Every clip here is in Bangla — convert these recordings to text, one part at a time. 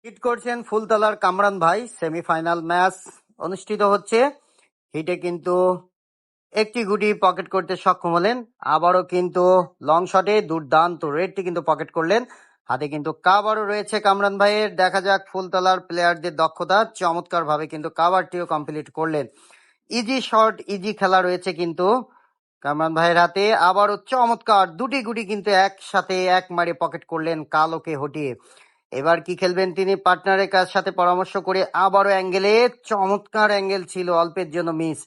হিট করছেন ফুলতলার কামরান ভাই। সেমিফাইনাল ম্যাচ অনুষ্ঠিত হচ্ছে। হিটে কিন্তু একটি গুটি পকেট করতে সক্ষম হলেন। আবারও কিন্তু লং শটে দুর্দান্ত রেডটি কিন্তু পকেট করলেন। হাতে কিন্তু কাভারও রয়েছে কামরান ভাইয়ের। দেখা যাক ফুলতলার প্লেয়ারদের দক্ষতা। চমৎকার ভাবে কিন্তু কাভারটিও কমপ্লিট করলেন। ইজি শট, ইজি খেলা রয়েছে কিন্তু কামরান ভাইয়ের হাতে। আবারও চমৎকার দুটি গুটি কিন্তু একসাথে এক মারে পকেট করলেন কালোকে হটিয়ে। এবার কি খেলবেন তিনি পার্টনারের কাছ সাথে পরামর্শ করে আবারও অ্যাঙ্গেলে। চমৎকার অ্যাঙ্গেল ছিল, অল্পের জন্য মিস।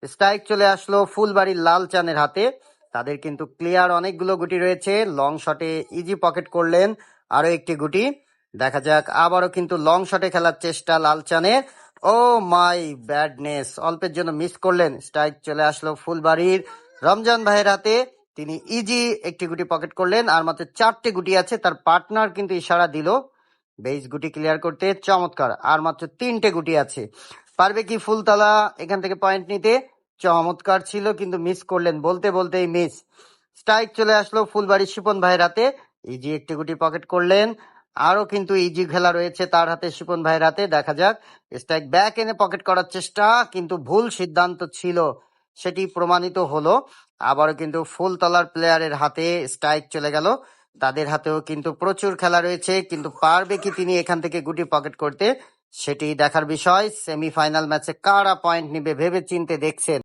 স্ট্রাইক চলে আসলো ফুলবাড়ির লাল চানের হাতে। তাদের কিন্তু ক্লিয়ার অনেকগুলো গুটি রয়েছে। লং শটে ইজি পকেট করলেন আরো একটি গুটি। দেখা যাক আবারও কিন্তু লং শটে খেলার চেষ্টা লাল চানের। ও মাই ব্যাডনেস, অল্পের জন্য মিস করলেন। স্ট্রাইক চলে আসলো ফুলবাড়ির রমজান ভাইয়ের হাতে। তিনি ইজি একটি গুটি পকেট করলেন। আর মাত্র 4টে গুটি আছে। তার পার্টনার কিন্তু ইশারা দিল বেস গুটি ক্লিয়ার করতে। চমৎকার, আর মাত্র 3টে গুটি আছে। পারবে কি ফুলতলা এখান থেকে পয়েন্ট নিতে? চমৎকার ছিল কিন্তু মিস করলেন, বলতে বলতেই মিস। স্ট্রাইক চলে আসলো ফুলবাড়ির শিপন ভাইয়ের হাতে। ইজি একটি গুটি পকেট করলেন। আরো কিন্তু ইজি খেলা রয়েছে তার হাতে, শিপন ভাইয়ের হাতে। দেখা যাক স্ট্রাইক ব্যাক এনে পকেট করার চেষ্টা, কিন্তু ভুল সিদ্ধান্ত ছিল, সেটি প্রমাণিত হলো। আবারও কিন্তু ফুলতলার প্লেয়ারের হাতে স্ট্রাইক চলে গেল। তাদের হাতেও কিন্তু প্রচুর খেলা রয়েছে, কিন্তু পারবে কি তিনি এখান থেকে গুটি পকেট করতে, সেটি দেখার বিষয়। সেমিফাইনাল ম্যাচে কারা পয়েন্ট নিবে ভেবে চিন্তে দেখছেন।